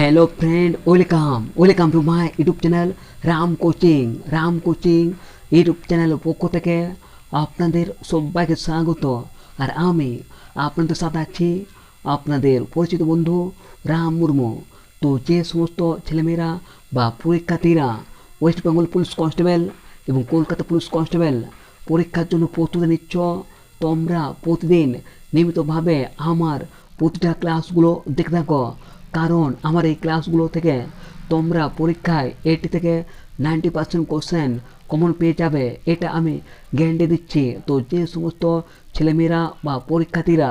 Hello friend, welcome to my YouTube channel Ram coaching YouTube চ্যানেলের পক্ষ থেকে আপনাদের সবাইকে স্বাগত। আর আমি আপনাদের সাথে আছি আপনাদের পরিচিত বন্ধু রাম মুর্মু। তো যে সমস্ত ছেলেমেয়েরা বা পরীক্ষার্থীরা ওয়েস্ট বেঙ্গল পুলিশ কনস্টেবল এবং কলকাতা পুলিশ কনস্টেবল পরীক্ষার জন্য প্রস্তুতি নিচ্ছ, তোমরা প্রতিদিন নিয়মিতভাবে আমার প্রতিটা ক্লাসগুলো দেখে থাকো, কারণ আমার এই ক্লাসগুলো থেকে তোমরা পরীক্ষায় 80 থেকে 90% কোশ্চেন কমন পেয়ে যাবে, এটা আমি গ্যারান্টি দিচ্ছি। তো যে সমস্ত ছেলেমেয়েরা বা পরীক্ষার্থীরা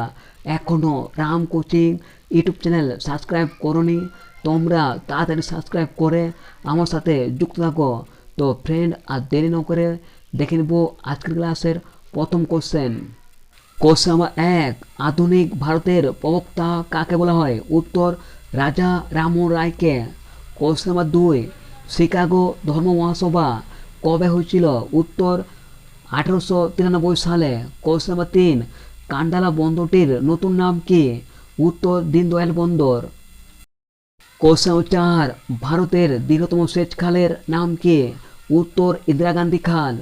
এখনও Ram coaching YouTube channel subscribe করনি, তোমরা তাড়াতাড়ি সাবস্ক্রাইব করে আমার সাথে যুক্ত থাকো। তো ফ্রেন্ড, আর দেরি না করে দেখে নেব আজকের ক্লাসের প্রথম কোশ্চেন। কোশ্চেন নাম্বার 1, আধুনিক ভারতের প্রবক্তা কাকে বলা হয়? উত্তর, রাজা রামমোহন রায়কে। কোশ্চেন নাম্বার 2, শিকাগো ধর্ম মহাসভা কবে হয়েছিল? উত্তর, 1893 সালে। কোশ্চেন নাম্বার 3, কান্ডালা বন্দরটির নতুন নাম কি? উত্তর, দীনদয়াল বন্দর। কোশ্চেন নাম্বার 4, ভারতের দীর্ঘতম সেচ খালের নাম কি? উত্তর, ইন্দিরা গান্ধী খাল।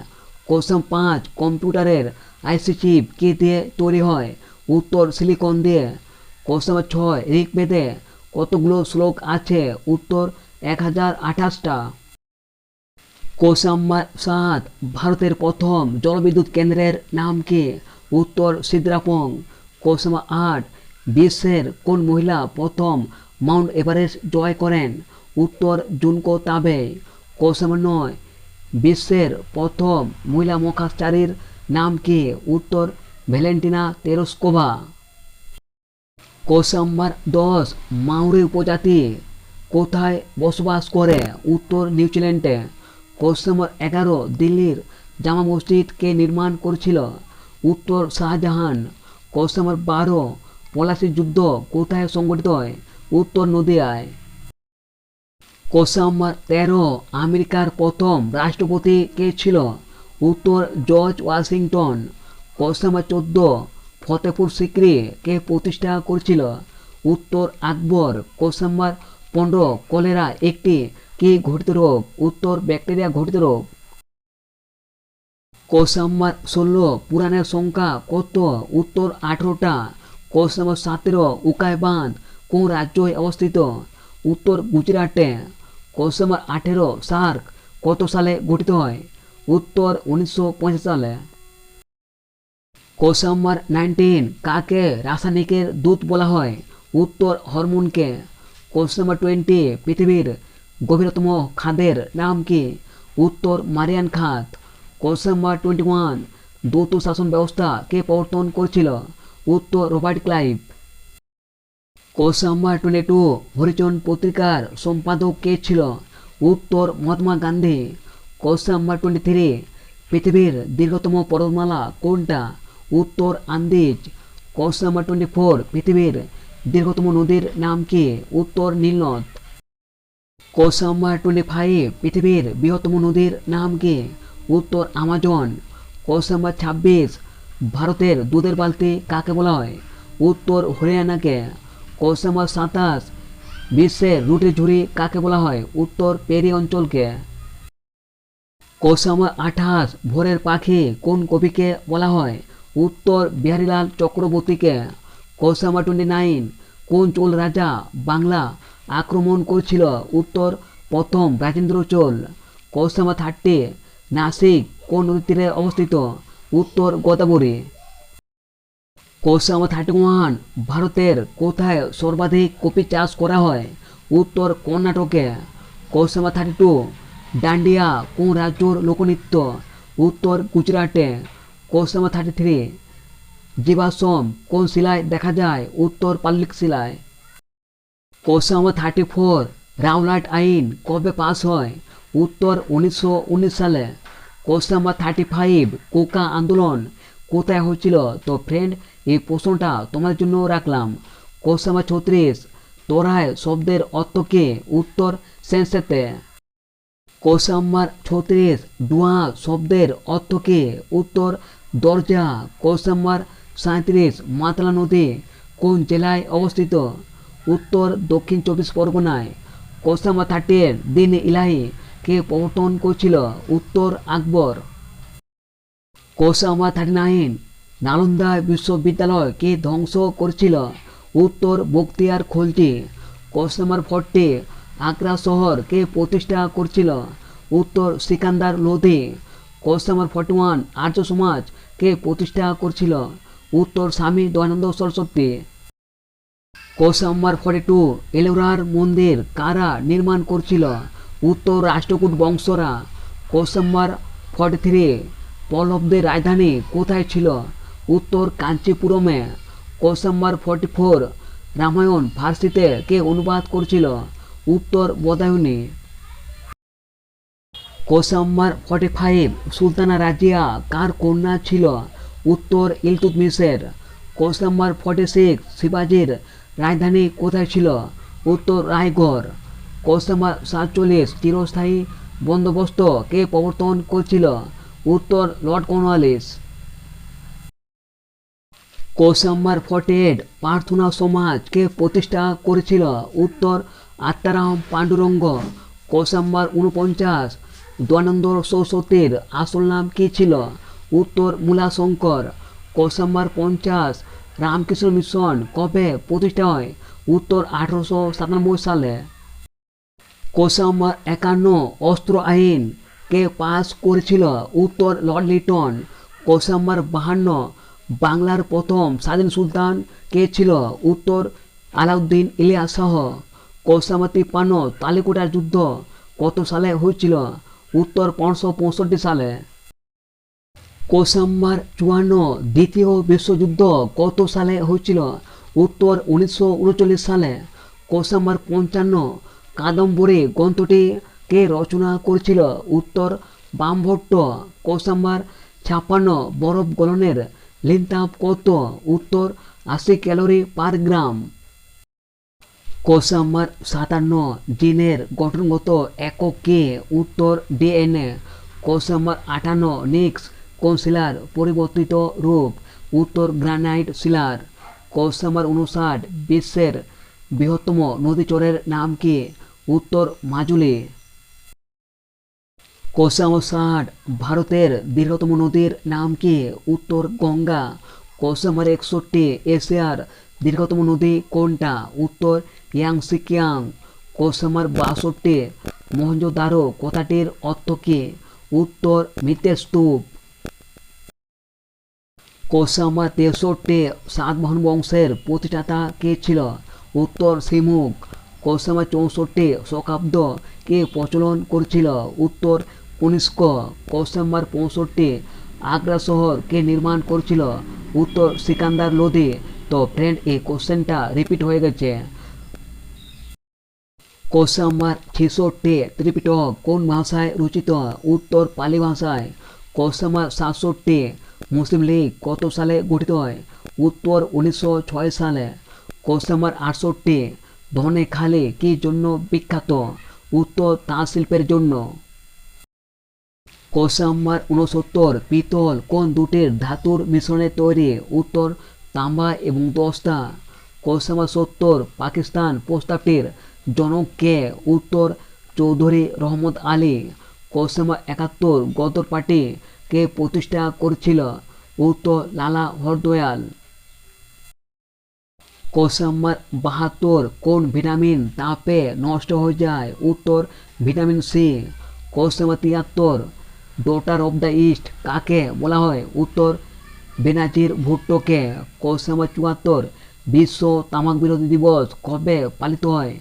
কোশ্চেন 5, কম্পিউটারের আইসি চিপ কি দিয়ে তৈরি হয়? উত্তর, সিলিকন দিয়ে। কোশ্চেন নাম্বার 6, ঋগ্বেদে কতগুলো শ্লোক আছে? উত্তর, 1028টা। কোশ্চেন নাম্বার 7, ভারতের প্রথম জলবিদ্যুৎ কেন্দ্রের নাম কি? উত্তর, সিদ্রাপং। কোশ্চেন নাম্বার 8, বিশ্বের কোন মহিলা প্রথম মাউন্ট এভারেস্ট জয় করেন? উত্তর, জুনকো তাবে। কোশ্চেন নাম্বার 9, বিশ্বের প্রথম মহিলা মহাকাশচারীর নাম কি? উত্তর, ভ্যালেন্টিনা তেরস্কোভা। কোশ্চেন নাম্বার 10, মাউরি উপজাতি কোথায় বসবাস করে? উত্তর, নিউজিল্যান্ডে। কোশ্চেন নাম্বার 11, দিল্লির জামা মসজিদ কে নির্মাণ করেছিল? উত্তর, শাহজাহান। কোশ্চেন নাম্বার 12, পলাশির যুদ্ধ কোথায় সংঘটিত হয়? উত্তর, নদিয়ায়। কোশ্চেন নাম্বার 13, আমেরিকার প্রথম রাষ্ট্রপতি কে ছিল? উত্তর, George Washington. Question number 14, Fatehpur Sikri কে প্রতিষ্ঠা করেছিল? উত্তর, আকবর। কোশ্চেন নাম্বার 15, কলেরা একটি কি ঘটিত রোগ? উত্তর, ব্যাকটেরিয়া ঘটিত রোগ। কোশ্চেন নাম্বার 16, পুরাণের সংখ্যা কত? উত্তর, 18টা। কোশ্চেন নাম্বার 17, উকাই বাঁধ কোন রাজ্যে অবস্থিত? উত্তর, গুজরাটে। কোশ্চেন নাম্বার 18, সার্ক কত সালে গঠিত হয়? উত্তর, 1950 সালে। কোশ্চেন নাম্বার 19, কাকে রাসায়নিকের দূত বলা হয়? উত্তর, হরমোনকে। কোশ্চেন নাম্বার 20, পৃথিবীর গভীরতম খাদের নাম কি? উত্তর, মারিয়ান খাত। কোশ্চেন নাম্বার 21, দ্বৈত শাসন ব্যবস্থা কে প্রবর্তন করেছিল? উত্তর, Robert Clive. Question number 22, Harijan পত্রিকার সম্পাদক কে ছিল? উত্তর, মহাত্মা গান্ধী। কোশ্চেন নাম্বার 23, পৃথিবীর দীর্ঘতম পর্বতমালা কোনটা? উত্তর, আন্দিজ। কোশ্চেন নাম্বার 24, পৃথিবীর দীর্ঘতম নদীর নাম কি? উত্তর, নীলনদ। কোশ্চেন নাম্বার 25, পৃথিবীর বৃহত্তম নদীর নাম কি? উত্তর, আমাজন। কোশ্চেন নাম্বার 26, ভারতের দুধের বালতি কাকে বলা হয়? উত্তর, হরিয়ানাকে। কোশ্চেন নাম্বার 27, বিশ্বের রুটির ঝুড়ি কাকে বলা হয়? উত্তর, পেরি অঞ্চলকে। কোশ্চেন নাম্বার 28, ভোরের পাখি কোন কবিকে বলা হয়? উত্তর, বিহারীলাল চক্রবর্তীকে। কোশ্চেন নাম্বার 29, কোন চোল রাজা বাংলা আক্রমণ করেছিল? উত্তর, প্রথম রাজেন্দ্র চোল। কোশ্চেন নাম্বার 30, নাসিক কোন নদীর তীরে অবস্থিত? উত্তর, গোদাবরী। কোশ্চেন নাম্বার 31, ভারতের কোথায় সর্বাধিক কফি চাষ করা হয়? উত্তর, কর্ণাটকে। কোশ্চেন নাম্বার 32, ডান্ডিয়া কোন রাজ্যের লোকনৃত্য? উত্তর, গুজরাটে। কোশ্চেন নাম্বার 33, জীবাশ্ম কোন শিলায় দেখা যায়? উত্তর, পাললিক শিলায়। কোশ্চেন নাম্বার 34, রাওলাট আইন কবে পাস হয়? উত্তর, 1919 সালে। কোশ্চেন নাম্বার 35, কোকা আন্দোলন কোথায় হয়েছিল? তো ফ্রেন্ড, এই প্রশ্নটা তোমাদের জন্য রাখলাম। কোশ্চেন নাম্বার 36, তোরায় শব্দের অর্থ কি? উত্তর, সেন্সেতে। কোশ্চেন নাম্বার 36, ডুয়া শব্দের অর্থ কি? উত্তর, দরজা। কোশ্চেন নাম্বার 37, মাতলা নদী কোন জেলায় অবস্থিত? উত্তর দক্ষিণ 24 পরগনায়। কোশ্চেন নাম্বার 30 দিন ইলাহি কে প্রবর্তন করেছিল? উত্তর আকবর। কোশ্চেন নাম্বার 39 নালন্দা বিশ্ববিদ্যালয় কে ধ্বংস করেছিল? উত্তর বখতিয়ার খলজি। কোশ্চেন নাম্বার 40 আগ্রা শহর কে প্রতিষ্ঠা করেছিল? উত্তর সিকান্দার লোধি। কোশ্চেন নাম্বার 41 আর্য সমাজ কে প্রতিষ্ঠা করেছিল? উত্তর স্বামী দয়ানন্দ সরস্বতী। কোশ্চেন নাম্বার 42 এলোরার মন্দির কারা নির্মাণ করেছিল? উত্তর রাষ্ট্রকূট বংশরা। কোশ্চেন নাম্বার 43 পল্লবদের রাজধানী কোথায় ছিল? উত্তর কাঞ্চিপুরমে। কোশ্চেন নাম্বার 44 রামায়ণ ফার্সিতে কে অনুবাদ করেছিল? উত্তর বদায়ুনি। কোশ্চেন নাম্বার 45 সুলতানা রাজিয়া কার কন্যা ছিল? উত্তর ইলতুৎমিশের। কোশ্চেন নাম্বার 46 শিবাজির রাজধানী কোথায় ছিল? উত্তর রায়গড়। কোশ্চেন নাম্বার 47 চিরস্থায়ী বন্দোবস্ত কে প্রবর্তন করেছিল? উত্তর লর্ড কর্নওয়ালিস। কোশ্চেন নাম্বার 48 প্রার্থনা সমাজ কে প্রতিষ্ঠা করেছিল? উত্তর আত্মারাম পাণ্ডুরঙ্গ। কোশ্চেন নাম্বার 49 দয়ানন্দ সরস্বতীর আসল নাম কী ছিল? উত্তর মূলাশঙ্কর। কোশ্চেন নাম্বার 50 রামকৃষ্ণ মিশন কবে প্রতিষ্ঠা হয়? উত্তর 1897 সালে। কোশ্চেন নাম্বার 51 অস্ত্র আইন কে পাস করেছিল? উত্তর লর্ড লিটন। কোশ্চেন নাম্বার 52 বাংলার প্রথম স্বাধীন সুলতান কে ছিল? উত্তর আলাউদ্দিন ইলিয়াস শাহ। কোশ্চেন নাম্বার 53 তালিকোটার যুদ্ধ কত সালে হয়েছিল? উত্তর 1565 সালে। কোশ্চেন নাম্বার 54 দ্বিতীয় বিশ্বযুদ্ধ কত সালে হয়েছিল? উত্তর 1939 সালে। কোশ্চেন নাম্বার 55 কাদম্বরী গ্রন্থটি কে রচনা করেছিল? উত্তর বামভট্ট। কোশ্চেন নাম্বার 56 বরফ গলনের লিনতাপ কত? উত্তর 80 ক্যালোরি পার গ্রাম। কোশ্চেন নাম্বার 57 জিনের গঠনগত একক কে? উত্তর ডিএনএ। কোশ্চেন নাম্বার 58 নিক্স কোন শিলার পরিবর্তিত রূপ? উত্তর গ্রানাইট শিলার। কোশ্চেন নাম্বার 59 বিশ্বের বৃহত্তম নদীচরের নাম কি? উত্তর মাজুলি। কোশ্চেন নাম্বার 60 ভারতের দীর্ঘতম নদীর নাম কি? উত্তর গঙ্গা। কোশ্চেন নাম্বার 61 এশিয়ার দীর্ঘতম নদী কোনটা? উত্তর ইয়াংসিকিয়াং। কোশ্চেন নাম্বার 62 মহেঞ্জোদারো কথাটির অর্থ কি? উত্তর মৃতের স্তূপ। কোশ্চেন নাম্বার 63 সাতবাহন বংশের প্রতিষ্ঠাতা কে ছিল? উত্তর শ্রীমুখ। কোশ্চেন নাম্বার 64 শকাব্দ কে প্রচলন করেছিল? উত্তর কনিষ্ক। কোশ্চেন নাম্বার 65 আগ্রা শহর কে নির্মাণ করেছিল? উত্তর সিকান্দার লোধি। তো ফ্রেন্ড এই কোশ্চেনটা রিপিট হয়ে গেছে। কোশ্চেন নাম্বার 66 ত্রিপিটক কোন ভাষায় রচিত? উত্তর পালি ভাষায়। কোশ্চেন নাম্বার 67 মুসলিম লীগ কত সালে গঠিত হয়? উত্তর 1906 সালে। কোশ্চেন নাম্বার 68 ধনেখালি কি জন্য বিখ্যাত? উত্তর তাঁত শিল্পের জন্য। কোশ্চেন নাম্বার 69 পিতল কোন দুটির ধাতুর মিশ্রণে তৈরি? উত্তর তাম্বা এবং দস্তা। কোশ্চেন নাম্বার 70 পাকিস্তান প্রস্তাবটির জনক কে? উত্তর Chowdhury Rahmat Ali. Question number 71 Ghadar party কে প্রতিষ্ঠা করেছিল? উত্তর লালা হরদয়াল। কোশ্চেন নাম্বার 72 কোন ভিটামিন তাপে নষ্ট হয়ে যায়? উত্তর vitamin C. Question number 73 daughter of the east কাকে বলা হয়? উত্তর বেনাজির ভুট্টোকে। কোশ্চেন নাম্বার 74 বিশ্ব তামাক বিরোধী দিবস কবে পালিত হয়?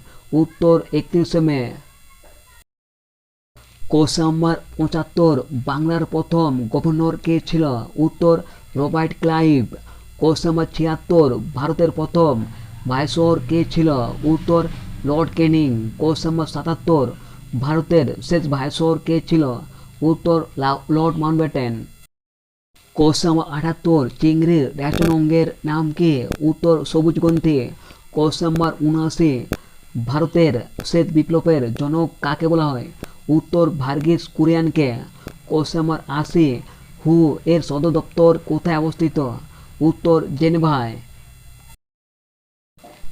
উত্তর 31 মে। কোশ্চেন নাম্বার 75 বাংলার প্রথম গভর্নর কে ছিল? উত্তর রবার্ট ক্লাইভ। কোশ্চেন নাম্বার 76 ভারতের প্রথম ভাইসরয় কে ছিল? উত্তর লর্ড ক্যানিং। কোশ্চেন নাম্বার 77 ভারতের শেষ ভাইসরয় কে ছিল? উত্তর লর্ড মাউন্টব্যাটেন। কোশ্চেন নাম্বার 78 চিংড়ির রেশন অঙ্গের নাম কি? উত্তর সবুজগ্রন্থি। কোশ্চেন নাম্বার 79 ভারতের শ্বেত বিপ্লবের জনক কাকে বলা হয়? উত্তর ভার্গিস কুরিয়ানকে। কোশ্চেন নাম্বার 80 হু এর সদর দপ্তর কোথায় অবস্থিত? উত্তর জেনেভায়।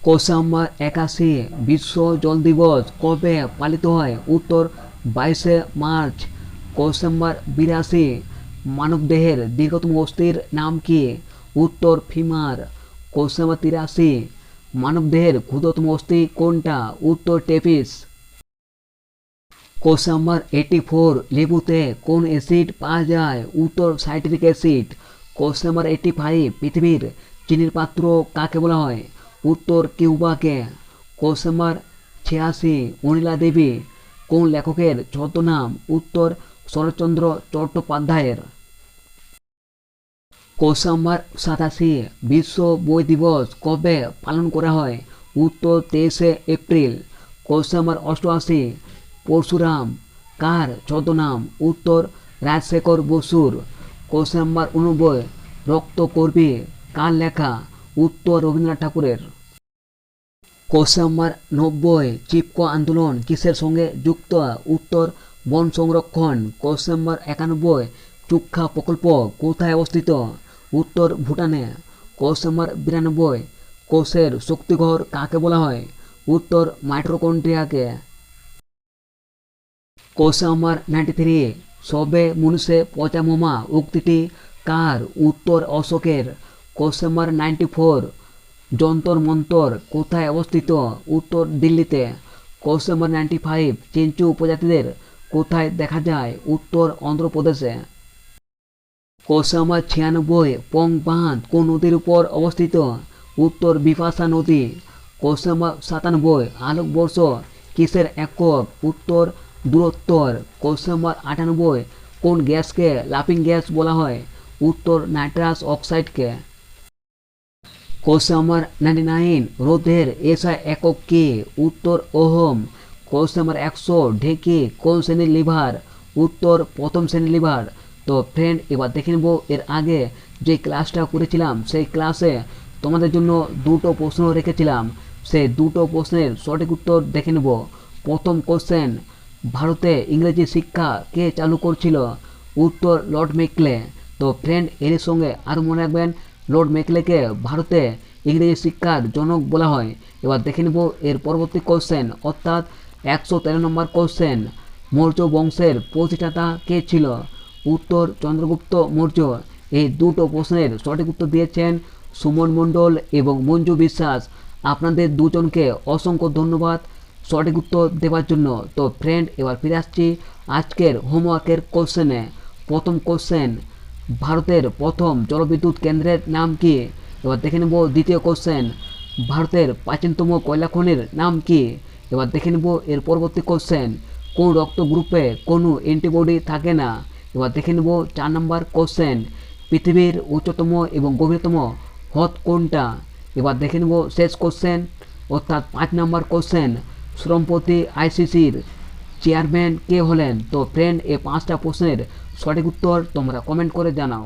কোশ্চেন নাম্বার 81, বিশ্ব জল দিবস কবে পালিত হয়? উত্তর 22শে মার্চ। কোশ্চেন নাম্বার 82, মানবদেহের দীর্ঘতম অস্থির নাম কি? উত্তর ফিমার। কোশ্চেন নাম্বার 83, মানবদেহের ক্ষুদ্রতম অস্থি কোনটা? উত্তর টেপিস। কোশ্চেন নাম্বার 84, লেবুতে কোন অ্যাসিড পাওয়া যায়? উত্তর সাইট্রিক অ্যাসিড। কোশ্চেন নাম্বার 85, পৃথিবীর চিনির পাত্র কাকে বলা হয়? উত্তর কিউবাকে। কোশ্চেন নাম্বার 86, অনিলা দেবী কোন লেখকের ছদ্মনাম? উত্তর শরৎচন্দ্র চট্টোপাধ্যায়ের। কোশ্চেন নাম্বার 87, বিশ্ব বই দিবস কবে পালন করা হয়? উত্তর 23শে এপ্রিল। কোশ্চেন নাম্বার 88, পরশুরাম কার ছদ্মনাম? উত্তর রাজশেখর বসুর। কোশ্চেন নাম্বার 89, রক্তকরবী কার লেখা? উত্তর রবীন্দ্রনাথ ঠাকুরের। কোশ্চেন নাম্বার 90, চিপকো আন্দোলন কিসের সঙ্গে যুক্ত? উত্তর বন সংরক্ষণ। কোশ্চেন নাম্বার 91, চুক্খা প্রকল্প কোথায় অবস্থিত? উত্তর ভুটানে। কোশ্চেন নাম্বার 92, কোষের শক্তিঘর কাকে বলা হয়? উত্তর মাইটোকন্ড্রিয়াকে। কোশ্চেন নাম্বার 93, সবে মনুষ্যে পচা মোমা উক্তিটি কার? উত্তর অশোকের। কোশ্চেন নাম্বার 94, যন্তর মন্তর কোথায় অবস্থিত? উত্তর দিল্লিতে। কোশ্চেন নাম্বার 95, চেঞ্চু উপজাতিদের কোথায় দেখা যায়? উত্তর অন্ধ্রপ্রদেশে। কোশ্চেন নাম্বার 96, পং বাঁধ কোন নদীর উপর অবস্থিত? উত্তর বিপাশা নদী। কোশ্চেন নাম্বার 97, আলোকবর্ষ কিসের একক? উত্তর দূরত্বর। কোশ্চেন নাম্বার 98, কোন গ্যাসকে লাফিং গ্যাস বলা হয়? উত্তর নাইট্রাস অক্সাইডকে। কোশ্চেন নাম্বার 99, রোধের এসআই একক কি? উত্তর ওহম। কোশ্চেন নাম্বার 100, ঢেকি কোন শ্রেণীর লিভার? উত্তর প্রথম শ্রেণীর লিভার। তো ফ্রেন্ড, এবার দেখে নেব এর আগে যে ক্লাসটা করেছিলাম সেই ক্লাসে তোমাদের জন্য দুটো প্রশ্ন রেখেছিলাম, সেই দুটো প্রশ্নের সঠিক উত্তর দেখে নেব। প্রথম কোশ্চেন, ভারতে ইংরেজি শিক্ষা কে চালু করছিল? উত্তর লর্ড মেকলে। তো ফ্রেন্ড, এর সঙ্গে আরও মনে রাখবেন লর্ড মেকলেকে ভারতে ইংরেজি শিক্ষার জনক বলা হয়। এবার দেখে নেব এর পরবর্তী কোশ্চেন, অর্থাৎ 113 নম্বর কোশ্চেন, মৌর্য বংশের প্রতিষ্ঠাতা কে ছিল? উত্তর চন্দ্রগুপ্ত মৌর্য। এই দুটো প্রশ্নের সঠিক উত্তর দিয়েছেন সুমন মণ্ডল এবং মঞ্জু বিশ্বাস। আপনাদের দুজনকে অসংখ্য ধন্যবাদ সঠিক উত্তর দেওয়ার জন্য। তো ফ্রেন্ড, এবার ফিরে আসছি আজকের হোমওয়ার্কের কোশ্চেনে। প্রথম কোশ্চেন, ভারতের প্রথম জলবিদ্যুৎ কেন্দ্রের নাম কি? এবার দেখে নেব দ্বিতীয় কোশ্চেন, ভারতের প্রাচীনতম কয়লা খনির নাম কি? এবার দেখে নেব এর পরবর্তী কোশ্চেন, কোন রক্ত গ্রুপে কোনো অ্যান্টিবডি থাকে না? এবার দেখে নেব 4 নম্বর কোশ্চেন, পৃথিবীর উচ্চতম এবং গভীরতম হ্রদ কোনটা? এবার দেখে নেব শেষ কোশ্চেন, অর্থাৎ 5 নম্বর কোশ্চেন, সম্প্রতি আইসিসির চেয়ারম্যান কে হলেন? তো ফ্রেন্ড, এই 5টা প্রশ্নের সঠিক উত্তর তোমরা কমেন্ট করে জানাও।